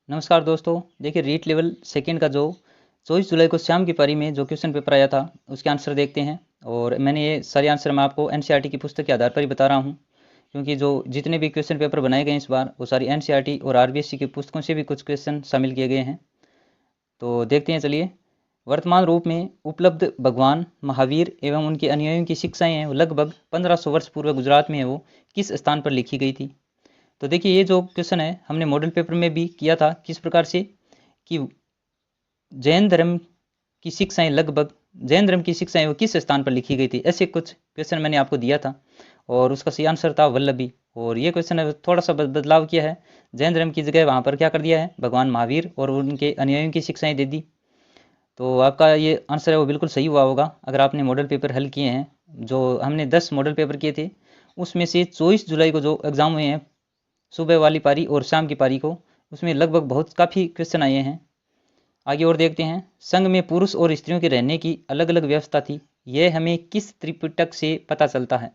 नमस्कार दोस्तों। देखिए रीट लेवल सेकंड का जो 24 जुलाई को शाम की पारी में जो क्वेश्चन पेपर आया था उसके आंसर देखते हैं। और मैंने ये सारे आंसर मैं आपको एनसीईआरटी की पुस्तक के आधार पर ही बता रहा हूँ, क्योंकि जो जितने भी क्वेश्चन पेपर बनाए गए इस बार वो सारी एनसीईआरटी और आरबीएससी की पुस्तकों से भी कुछ क्वेश्चन शामिल किए गए हैं। तो देखते हैं, चलिए। वर्तमान रूप में उपलब्ध भगवान महावीर एवं उनके अनुयायियों की शिक्षाएं हैं वो लगभग 1500 वर्ष पूर्व गुजरात में है वो किस स्थान पर लिखी गई थी। तो देखिए ये जो क्वेश्चन है हमने मॉडल पेपर में भी किया था, किस प्रकार से कि जैन धर्म की शिक्षाएं लगभग जैन धर्म की शिक्षाएं वो किस स्थान पर लिखी गई थी, ऐसे कुछ क्वेश्चन मैंने आपको दिया था और उसका सही आंसर था वल्लभी। और ये क्वेश्चन है थोड़ा सा बदलाव किया है, जैन धर्म की जगह वहाँ पर क्या कर दिया है, भगवान महावीर और उनके अनुयायियों की शिक्षाएं दे दी। तो आपका ये आंसर है वो बिल्कुल सही हुआ होगा अगर आपने मॉडल पेपर हल किए हैं। जो हमने 10 मॉडल पेपर किए थे उसमें से 24 जुलाई को जो एग्ज़ाम हुए हैं सुबह वाली पारी और शाम की पारी को, उसमें लगभग बहुत काफ़ी क्वेश्चन आए हैं। आगे और देखते हैं। संघ में पुरुष और स्त्रियों के रहने की अलग अलग व्यवस्था थी, यह हमें किस त्रिपिटक से पता चलता है।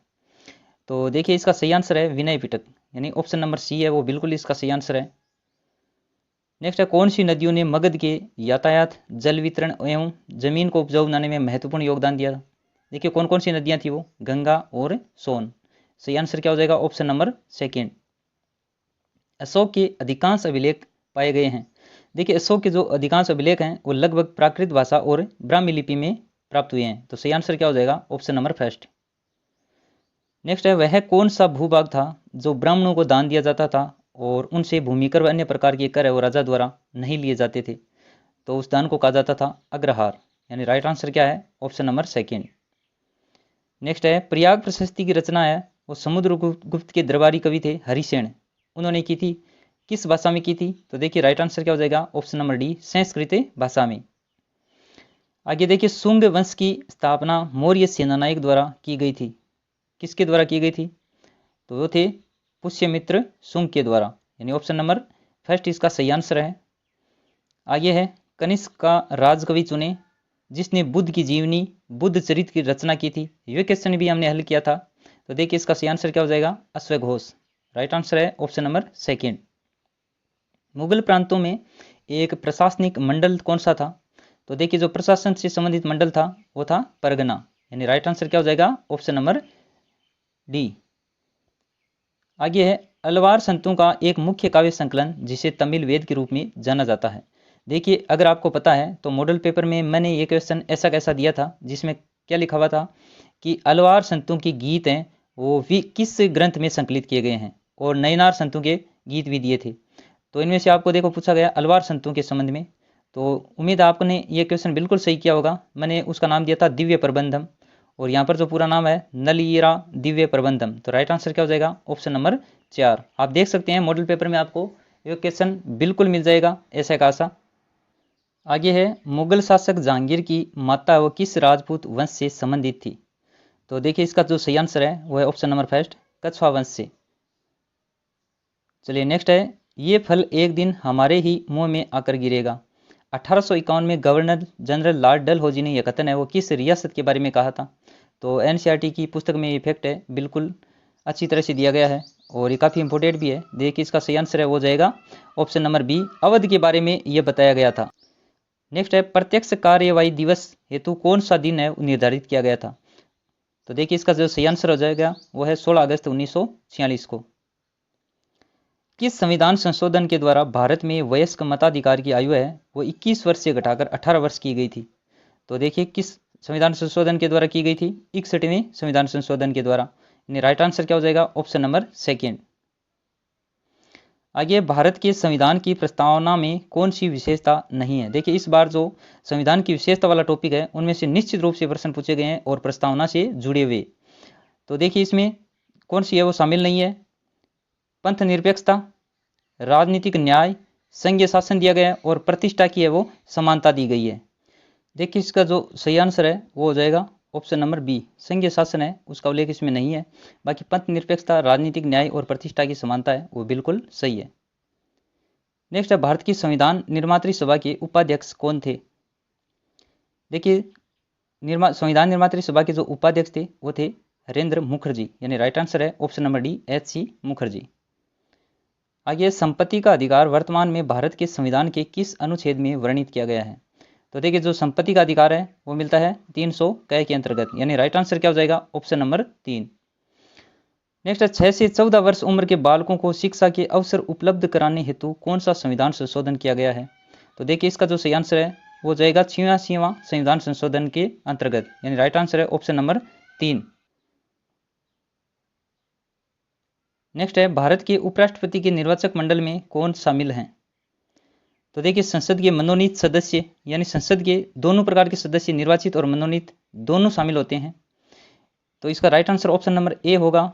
तो देखिए इसका सही आंसर है विनय पिटक, यानी ऑप्शन नंबर सी है वो बिल्कुल इसका सही आंसर है। नेक्स्ट है, कौन सी नदियों ने मगध के यातायात, जल वितरण एवं जमीन को उपजाऊ बनाने में महत्वपूर्ण योगदान दिया। देखिए कौन कौन सी नदियां थी वो, गंगा और सोन। सही आंसर क्या हो जाएगा, ऑप्शन नंबर सेकेंड। अशोक के अधिकांश अभिलेख पाए गए हैं। देखिए अशोक के जो अधिकांश अभिलेख हैं वो लगभग प्राकृत भाषा और ब्राह्मी लिपि में प्राप्त हुए हैं। तो सही आंसर क्या हो जाएगा, ऑप्शन नंबर फर्स्ट। नेक्स्ट है, वह कौन सा भूभाग था जो ब्राह्मणों को दान दिया जाता था और उनसे भूमिकर व अन्य प्रकार के कर है वो राजा द्वारा नहीं लिए जाते थे। तो उस दान को कहा जाता था अग्रहार, यानी राइट आंसर क्या है, ऑप्शन नंबर सेकेंड। नेक्स्ट है, प्रयाग प्रशस्ति की रचना है वो समुद्रगुप्त के दरबारी कवि थे हरिसेन, उन्होंने की थी, किस भाषा में की थी। तो देखिए राइट आंसर क्या हो जाएगा, ऑप्शन नंबर डी, संस्कृत भाषा में। आगे देखिए, शुंग वंश की स्थापना मौर्य सेनानायक द्वारा की गई थी, किसके द्वारा की गई थी। तो वो थे पुष्यमित्र शुंग के द्वारा, यानी ऑप्शन नंबर फर्स्ट इसका सही आंसर है। आगे है, कनिष्क का राजकवि चुने जिसने बुद्ध की जीवनी बुद्ध चरित्र की रचना की थी। ये क्वेश्चन भी हमने हल किया था। तो देखिए इसका सही आंसर क्या हो जाएगा, अश्वघोष। राइट आंसर है ऑप्शन नंबर सेकेंड। मुगल प्रांतों में एक प्रशासनिक मंडल कौन सा था। तो देखिए जो प्रशासन से संबंधित मंडल था वो था परगना, यानी राइट आंसर क्या हो जाएगा, ऑप्शन नंबर डी। आगे है, अलवार संतों का एक मुख्य काव्य संकलन जिसे तमिल वेद के रूप में जाना जाता है। देखिए अगर आपको पता है तो मॉडल पेपर में मैंने ये क्वेश्चन ऐसा कैसा दिया था जिसमें क्या लिखा हुआ था कि अलवार संतों के गीत हैं वो भी किस ग्रंथ में संकलित किए गए हैं, और नयनार संतों के गीत भी दिए थे। तो इनमें से आपको देखो पूछा गया अलवार संतों के संबंध में। तो उम्मीद है आपने ये क्वेश्चन बिल्कुल सही किया होगा। मैंने उसका नाम दिया था दिव्य प्रबंधम, और यहाँ पर जो पूरा नाम है नलीरा दिव्य प्रबंधम। तो राइट आंसर क्या हो जाएगा, ऑप्शन नंबर 4। आप देख सकते हैं मॉडल पेपर में आपको ये क्वेश्चन बिल्कुल मिल जाएगा ऐसा खासा। आगे है, मुगल शासक जहांगीर की माता वो किस राजपूत वंश से संबंधित थी। तो देखिए इसका जो सही आंसर है वो है ऑप्शन नंबर फर्स्ट, कछवा वंश से। चलिए नेक्स्ट है, ये फल एक दिन हमारे ही मुंह में आकर गिरेगा। 1851 में गवर्नर जनरल लॉर्ड डलहौजी ने यह कथन है वो किस रियासत के बारे में कहा था। तो एनसीईआरटी की पुस्तक में ये फैक्ट है बिल्कुल अच्छी तरह से दिया गया है और ये काफ़ी इंपॉर्टेंट भी है। देखिए इसका सही आंसर है वो जाएगा ऑप्शन नंबर बी, अवध के बारे में ये बताया गया था। नेक्स्ट है, प्रत्यक्ष कार्यवाही दिवस हेतु कौन सा दिन है निर्धारित किया गया था। तो देखिए इसका जो सही आंसर हो जाएगा वो है 16 अगस्त 1946 को। किस संविधान संशोधन के द्वारा भारत में वयस्क मताधिकार की आयु है वो 21 वर्ष से घटाकर 18 वर्ष की गई थी। तो देखिए किस संविधान संशोधन के द्वारा की गई थी, 61वें संविधान संशोधन के द्वारा। राइट आंसर क्या हो जाएगा, ऑप्शन नंबर सेकेंड। आगे, भारत के संविधान की प्रस्तावना में कौन सी विशेषता नहीं है। देखिए इस बार जो संविधान की विशेषता वाला टॉपिक है उनमें से निश्चित रूप से प्रश्न पूछे गए हैं और प्रस्तावना से जुड़े हुए। तो देखिए इसमें कौन सी है वो शामिल नहीं है, पंथ निरपेक्षता, राजनीतिक न्याय, संघीय शासन दिया गया है और प्रतिष्ठा की है वो समानता दी गई है। देखिए इसका जो सही आंसर है वो हो जाएगा ऑप्शन नंबर बी, संघीय शासन है उसका उल्लेख इसमें नहीं है। बाकी पंथ निरपेक्षता, राजनीतिक न्याय और प्रतिष्ठा की समानता है वो बिल्कुल सही है। नेक्स्ट है, भारत की संविधान निर्मात्री सभा के उपाध्यक्ष कौन थे। देखिए संविधान निर्मात्री सभा के जो उपाध्यक्ष थे वो थे हरेंद्र मुखर्जी, यानी राइट आंसर है option number D, H C Mukherjee. आगे संपत्ति का अधिकार वर्तमान में भारत के संविधान के किस अनुच्छेद में वर्णित किया गया है? तो देखिए जो संपत्ति का अधिकार है वो मिलता है 300 क के अंतर्गत, यानी राइट आंसर क्या हो जाएगा? Option number 3। नेक्स्ट है 6 से 14 वर्ष उम्र के बालकों को शिक्षा के अवसर उपलब्ध कराने हेतु कौन सा संविधान संशोधन किया गया है? तो देखिए इसका जो सही आंसर है वो जाएगा 86वां संविधान संशोधन के अंतर्गत, यानी राइट आंसर है ऑप्शन नंबर 3। नेक्स्ट है भारत के उपराष्ट्रपति के निर्वाचक मंडल में कौन शामिल हैं? तो देखिए संसद के मनोनीत सदस्य, यानी संसद के दोनों प्रकार के सदस्य निर्वाचित और मनोनीत दोनों शामिल होते हैं। तो इसका right answer option number A होगा।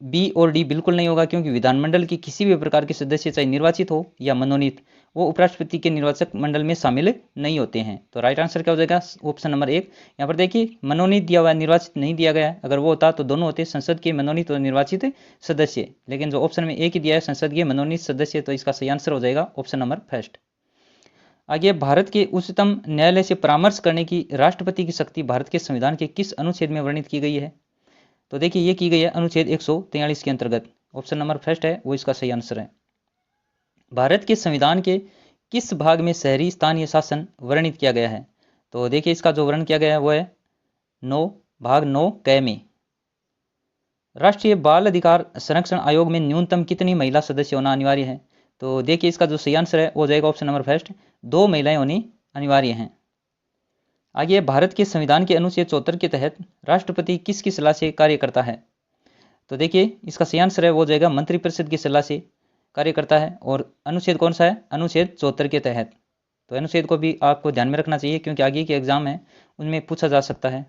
बी और डी बिल्कुल नहीं होगा, क्योंकि विधानमंडल के किसी भी प्रकार के सदस्य चाहे निर्वाचित हो या मनोनीत, वो उपराष्ट्रपति के निर्वाचक मंडल में शामिल नहीं होते हैं। तो राइट आंसर क्या हो जाएगा? Option number 1। यहाँ पर देखिए मनोनीत दिया हुआ है, निर्वाचित नहीं दिया गया है। अगर वो होता तो दोनों होते, संसद के मनोनीत और निर्वाचित सदस्य, लेकिन जो ऑप्शन में एक ही दिया है संसद के मनोनीत सदस्य, तो इसका सही आंसर हो जाएगा ऑप्शन नंबर फर्स्ट। आगे भारत के उच्चतम न्यायालय से परामर्श करने की राष्ट्रपति की शक्ति भारत के संविधान के किस अनुच्छेद में वर्णित की गई है? तो देखिए ये की गई है अनुच्छेद 143 के अंतर्गत। ऑप्शन नंबर फर्स्ट है वो इसका सही आंसर है। भारत के संविधान के किस भाग में शहरी स्थानीय शासन वर्णित किया गया है? तो देखिए इसका जो वर्णन किया गया है वो है 9 भाग 9 क में। राष्ट्रीय बाल अधिकार संरक्षण आयोग में न्यूनतम कितनी महिला सदस्य होना अनिवार्य है? तो देखिए इसका जो सही आंसर है वो जाएगा ऑप्शन नंबर फर्स्ट, 2 महिलाएं होनी अनिवार्य हैं। आगे भारत के संविधान के अनुच्छेद 74 के तहत राष्ट्रपति किसकी सलाह से कार्य करता है? तो देखिए इसका सही आंसर है वो जाएगा मंत्रिपरिषद की सलाह से कार्य करता है। और अनुच्छेद कौन सा है? अनुच्छेद 74 के तहत। तो अनुच्छेद को भी आपको ध्यान में रखना चाहिए, क्योंकि आगे के एग्जाम है उनमें पूछा जा सकता है।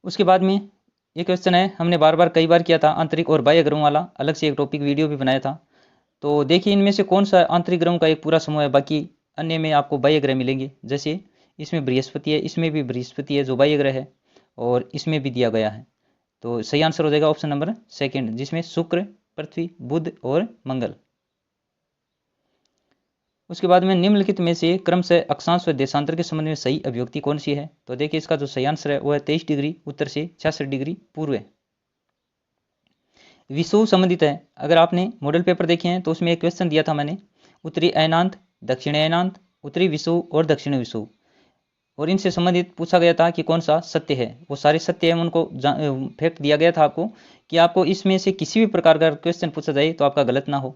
उसके बाद में ये क्वेश्चन है, हमने बार बार कई बार किया था आंतरिक और बाह्य ग्रहों वाला, अलग से एक टॉपिक वीडियो भी बनाया था। तो देखिए इनमें से कौन सा आंतरिक ग्रहों का एक पूरा समूह है, बाकी अन्य में आपको बाह्य ग्रह मिलेंगे। जैसे इसमें बृहस्पति है, इसमें भी बृहस्पति है जो बाह्य ग्रह है, और इसमें भी दिया गया है। तो सही आंसर हो जाएगा ऑप्शन नंबर सेकंड, जिसमें शुक्र, पृथ्वी, बुध और मंगल। उसके बाद में निम्नलिखित में से क्रमशः अक्षांश व देशांतर के संबंध में सही अभिव्यक्ति कौन सी है? तो देखिए इसका जो सही आंसर है वो है 23 डिग्री उत्तर से 66 डिग्री पूर्व। विषुव संबंधित है। अगर आपने मॉडल पेपर देखे हैं तो उसमें एक क्वेश्चन दिया था मैंने, उत्तरी अयनांत, दक्षिणी अयनांत, उत्तरी विषुव और दक्षिणी विषुव, और इनसे संबंधित पूछा गया था कि कौन सा सत्य है। वो सारे सत्य है उनको फैक्ट दिया गया था आपको, कि आपको इसमें से किसी भी प्रकार का क्वेश्चन पूछा जाए तो आपका गलत ना हो।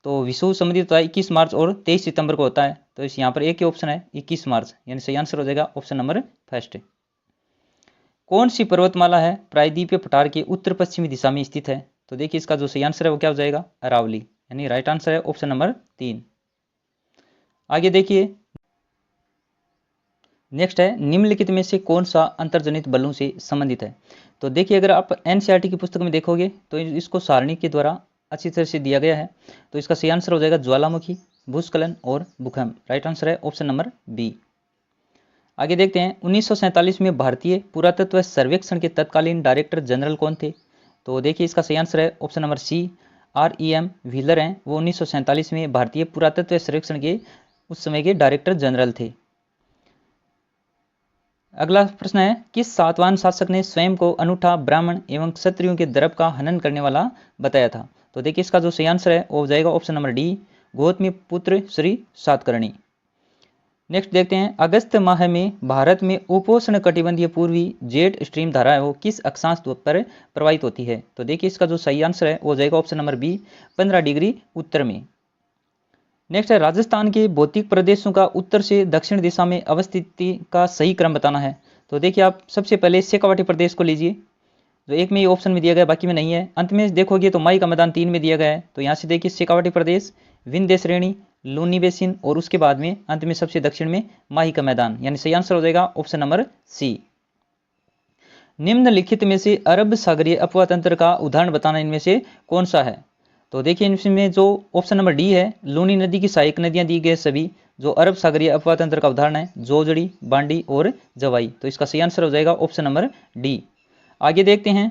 तो विषुव संबंधित होता है 21 मार्च और 23 सितंबर को होता है। तो इस यहाँ पर एक ही ऑप्शन है 21 मार्च, यानी सही आंसर हो जाएगा ऑप्शन नंबर फर्स्ट। कौन सी पर्वतमाला है प्रायद्वीपीय पठार के उत्तर पश्चिमी दिशा में स्थित है? तो देखिए इसका जो सही आंसर है वो क्या हो जाएगा? अरावली, यानी राइट आंसर है ऑप्शन नंबर 3। आगे देखिए नेक्स्ट है, निम्नलिखित में से कौन सा अंतर्जनित बलों से संबंधित है? तो देखिए अगर आप एनसीईआरटी की पुस्तक में देखोगे तो इसको सारणी के द्वारा अच्छी तरह से दिया गया है। तो इसका सही आंसर हो जाएगा ज्वालामुखी, भूस्खलन और भूकंप। राइट आंसर है ऑप्शन नंबर बी। आगे देखते हैं 1947 में भारतीय पुरातत्व सर्वेक्षण के तत्कालीन डायरेक्टर जनरल कौन थे? तो देखिए इसका सही आंसर है option number C, REM Wheeler हैं। वो 1947 में भारतीय पुरातत्व सर्वेक्षण के उस समय के डायरेक्टर जनरल थे। अगला प्रश्न है, किस सातवाहन शासक ने स्वयं को अनूठा, ब्राह्मण एवं क्षत्रियों के दर्प का हनन करने वाला बताया था? तो देखिए इसका जो सही आंसर है वो हो जाएगा ऑप्शन नंबर डी, गौतमी पुत्र श्री सातकर्णी। नेक्स्ट देखते हैं, अगस्त माह में भारत में उपोष्ण कटिबंधीय पूर्वी जेट स्ट्रीम धारा है वो किस अक्षांश पर प्रवाहित होती है? तो देखिए इसका जो सही आंसर है वो हो जाएगा ऑप्शन नंबर बी, 15 डिग्री उत्तर में। नेक्स्ट है, राजस्थान के भौतिक प्रदेशों का उत्तर से दक्षिण दिशा में अवस्थिति का सही क्रम बताना है। तो देखिए आप सबसे पहले शेखावाटी प्रदेश को लीजिए, जो एक में ही ऑप्शन में दिया गया, बाकी में नहीं है। अंत में देखोगे तो माई का मैदान 3 में दिया गया है। तो यहाँ से देखिए शेखावाटी प्रदेश, विंध्य श्रेणी, लूनी बेसिन, और उसके बाद में अंत में सबसे दक्षिण में माही का मैदान, यानी सही आंसर हो जाएगा ऑप्शन नंबर सी। निम्नलिखित में से अरब सागरीय अपवाह तंत्र का उदाहरण बताना इनमें से कौन सा है? तो देखिए इनमें जो ऑप्शन नंबर डी है, लूनी नदी की सहायक नदियां दी गई सभी जो अरब सागरीय अपवाह तंत्र का उदाहरण है, जोजड़ी, बांडी और जवाई। तो इसका सही आंसर हो जाएगा ऑप्शन नंबर डी। आगे देखते हैं,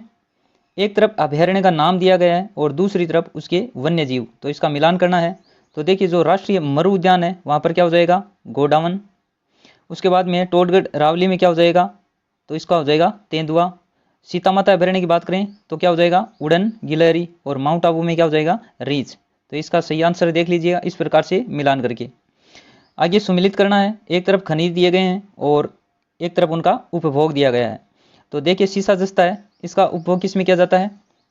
एक तरफ अभयारण्य का नाम दिया गया है और दूसरी तरफ उसके वन्य जीव, तो इसका मिलान करना है। तो देखिए जो राष्ट्रीय मरु उद्यान है वहाँ पर क्या हो जाएगा? गोडावन। उसके बाद में टोडगढ़ रावली में क्या हो जाएगा? तो इसका हो जाएगा तेंदुआ। सीता माता अभयारण्य की बात करें तो क्या हो जाएगा? उड़न गिलहरी। और माउंट आबू में क्या हो जाएगा? रीछ। तो इसका सही आंसर देख लीजिएगा इस प्रकार से मिलान करके। आगे सुमिलित करना है, एक तरफ खनिज दिए गए हैं और एक तरफ उनका उपभोग दिया गया है। तो देखिए सीसा जस्ता है, इसका उपभोग किस में किया जाता है,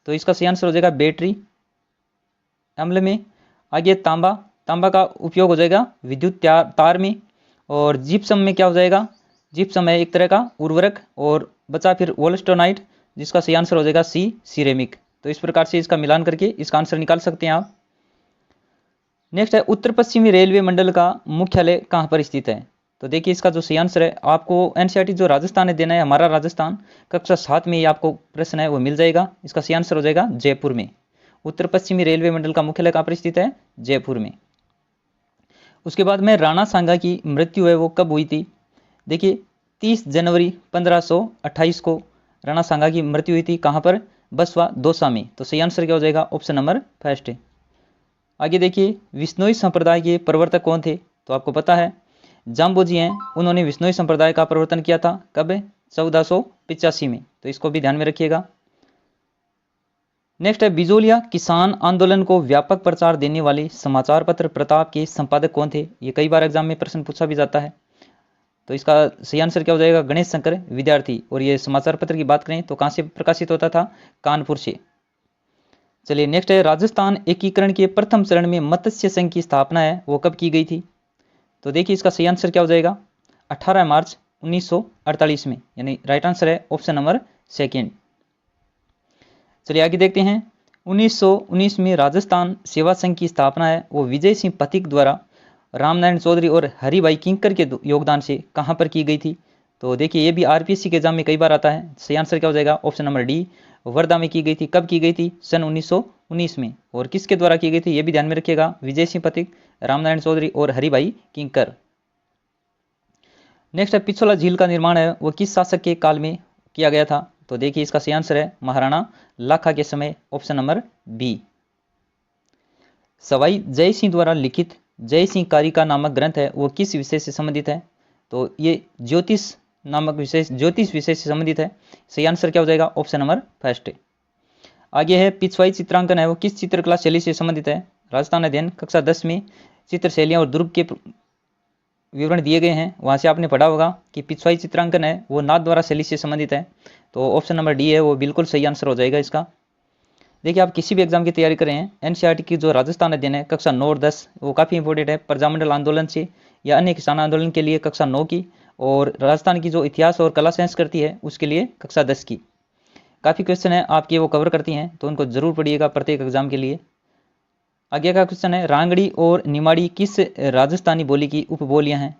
तो इसका सही आंसर हो जाएगा बैटरी अम्ल में। आगे तांबा, तांबा का उपयोग हो जाएगा विद्युत तार में। और जिप्सम में क्या हो जाएगा, जिप्सम है एक तरह का उर्वरक। और बचा फिर वोल्स्टोनाइट, जिसका सही आंसर हो जाएगा सी सिरेमिक। तो इस प्रकार से इसका मिलान करके इसका आंसर निकाल सकते हैं आप। नेक्स्ट है उत्तर पश्चिमी रेलवे मंडल का मुख्यालय कहाँ पर स्थित है। तो देखिए इसका जो सही आंसर है, आपको एनसीईआरटी जो राजस्थान है देना है, हमारा राजस्थान कक्षा 7 में ये आपको प्रश्न है वो मिल जाएगा। इसका सही आंसर हो जाएगा जयपुर में। उत्तर पश्चिमी रेलवे मंडल का मुख्यालय कहाँ पर स्थित है, जयपुर में। उसके बाद में राणा सांगा की मृत्यु है वो कब हुई थी। देखिए 30 जनवरी 1528 को राणा सांगा की मृत्यु हुई थी। कहाँ पर, बसवा दौसा में। तो सही आंसर क्या हो जाएगा, ऑप्शन नंबर फर्स्ट। आगे देखिए विश्नोई संप्रदाय के प्रवर्तक कौन थे। तो आपको पता है जाम्बोजी हैं, उन्होंने विश्नोई संप्रदाय का प्रवर्तन किया था। कब, 1485 में। तो इसको भी ध्यान में रखिएगा। नेक्स्ट है बिजोलिया किसान आंदोलन को व्यापक प्रचार देने वाले समाचार पत्र प्रताप के संपादक कौन थे। ये कई बार एग्जाम में प्रश्न पूछा भी जाता है। तो इसका सही आंसर क्या हो जाएगा, गणेश शंकर विद्यार्थी। और ये समाचार पत्र की बात करें तो कहाँ से प्रकाशित होता था, कानपुर से। चलिए नेक्स्ट है राजस्थान एकीकरण के प्रथम चरण में मत्स्य संघ की स्थापना है वो कब की गई थी। तो देखिए इसका सही आंसर क्या हो जाएगा, 18 मार्च 1948 में, यानी राइट आंसर है ऑप्शन नंबर सेकेंड। चलिए आगे देखते हैं 1919 में राजस्थान सेवा संघ की स्थापना है वो विजय सिंह पथिक द्वारा रामनारायण चौधरी और हरिभाई किंकर के योगदान से कहां पर की गई थी। तो देखिए ये भी आरपीएससी के एग्जाम में कई बार आता है। सही आंसर क्या हो जाएगा, ऑप्शन नंबर डी, वर्धा में की गई थी। कब की गई थी, सन 1919 में। और किसके द्वारा की गई थी ये भी ध्यान में रखिएगा, विजय सिंह पथिक, रामनारायण चौधरी और हरिभाई किंकर। नेक्स्ट है पिछोला झील का निर्माण है वो किस शासक के काल में किया गया था। तो देखिए इसका सही आंसर है महाराणा लाखा के समय, option number B. Sawai Jai Singh द्वारा लिखित जय सिंह कारिका नामक ग्रंथ है वो किस विषय से संबंधित है। तो ये ज्योतिष नामक विषय, ज्योतिष विषय से संबंधित है। सही आंसर क्या हो जाएगा, ऑप्शन नंबर फर्स्ट। आगे है पिछवाई चित्रांकन है वो किस चित्रकला शैली से संबंधित है। राजस्थान अध्ययन कक्षा 10 में चित्र शैलियाँ और दुर्ग के विवरण दिए गए हैं, वहाँ से आपने पढ़ा होगा कि पिछवाई चित्रांकन है वो नाथ द्वारा शैली से संबंधित है। तो ऑप्शन नंबर डी है वो बिल्कुल सही आंसर हो जाएगा इसका। देखिए आप किसी भी एग्जाम की तैयारी कर रहे हैं, एनसीईआरटी की जो राजस्थान अध्ययन है कक्षा 9 और 10 वो काफ़ी इंपॉर्टेंट है। प्रजामंडल आंदोलन से या अन्य किसान आंदोलन के लिए कक्षा 9 की, और राजस्थान की जो इतिहास और कला संस्कृति है उसके लिए कक्षा 10 की। काफ़ी क्वेश्चन है आपके वो कवर करती हैं, तो उनको जरूर पढ़िएगा प्रत्येक एग्जाम के लिए। आगे का क्वेश्चन है रांगड़ी और निमाड़ी किस राजस्थानी बोली की उपबोलियाँ हैं।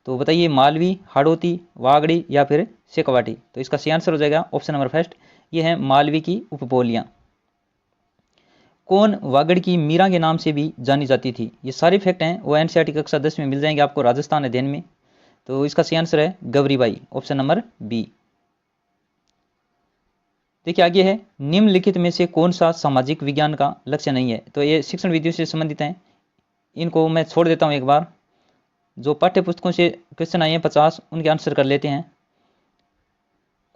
तो बताइए मालवी, हाड़ौती, वागड़ी या फिर शेखवाटी। तो इसका सही आंसर हो जाएगा ऑप्शन नंबर फर्स्ट, ये है मालवी की उपबोलियाँ। कौन वागड़ की मीरा के नाम से भी जानी जाती थी। ये सारे फैक्ट हैं वो एनसीईआरटी कक्षा 10 में मिल जाएंगे आपको राजस्थान अध्ययन में। तो इसका सही आंसर है गौरीबाई, ऑप्शन नंबर बी। देखिए आगे है निम्नलिखित में से कौन सा सामाजिक विज्ञान का लक्ष्य नहीं है। तो ये शिक्षण विधियों से संबंधित हैं, इनको मैं छोड़ देता हूँ एक बार। जो पाठ्य पुस्तकों से क्वेश्चन आए हैं 50 उनके आंसर कर लेते हैं।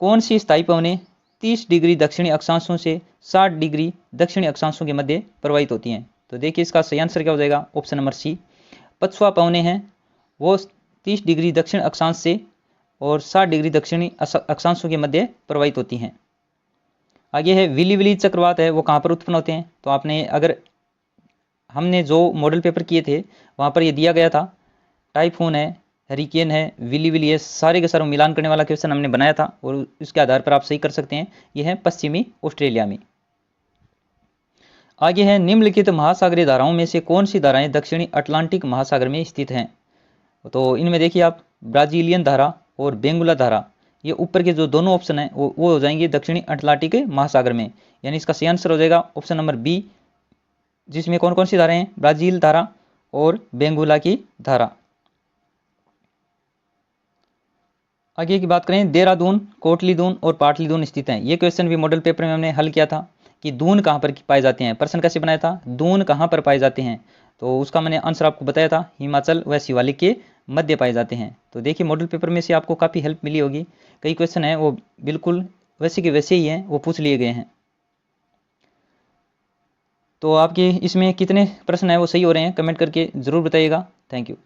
कौन सी स्थायी पवनें 30 डिग्री दक्षिणी अक्षांशों से 60 डिग्री दक्षिणी अक्षांशों के मध्य प्रवाहित होती हैं। तो देखिए इसका सही आंसर क्या हो जाएगा, ऑप्शन नंबर सी, पछुआ पवनें हैं वो 30 डिग्री दक्षिण अक्षांश से और 60 डिग्री दक्षिणी अक्षांशों के मध्य प्रवाहित होती हैं। आगे है विली विली चक्रवात है वो कहाँ पर उत्पन्न होते हैं। तो आपने अगर हमने जो मॉडल पेपर किए थे वहाँ पर ये दिया गया था, टाइफून है, हरिकेन है, विली विली है, सारे के सारे मिलान करने वाला क्वेश्चन हमने बनाया था और इसके आधार पर आप सही कर सकते हैं। यह है पश्चिमी ऑस्ट्रेलिया में। आगे है निम्नलिखित महासागरीय धाराओं में से कौन सी धाराएं दक्षिणी अटलांटिक महासागर में स्थित हैं। तो इनमें देखिए आप ब्राजीलियन धारा और बेंगुला धारा, ये ऊपर के जो दोनों ऑप्शन हैं वो हो जाएंगे दक्षिणी अटलांटिक महासागर में, यानी इसका सही आंसर हो जाएगा ऑप्शन नंबर बी, जिसमें कौन कौन सी धाराएं हैं, ब्राजील धारा और बेंगुला की धारा। आगे की बात करें देहरादून, कोटली दून और पाटली दून स्थित हैं। ये क्वेश्चन भी मॉडल पेपर में हमने हल किया था कि दून कहाँ पर पाए जाते हैं। प्रश्न कैसे बनाया था, दून कहाँ पर पाए जाते हैं। तो उसका मैंने आंसर आपको बताया था, हिमाचल व शिवालिक के मध्य पाए जाते हैं। तो देखिए मॉडल पेपर में से आपको काफ़ी हेल्प मिली होगी, कई क्वेश्चन हैं वो बिल्कुल वैसे के वैसे ही हैं, वो पूछ लिए गए हैं। तो आपके इसमें कितने प्रश्न हैं वो सही हो रहे हैं, कमेंट करके ज़रूर बताइएगा। Thank you.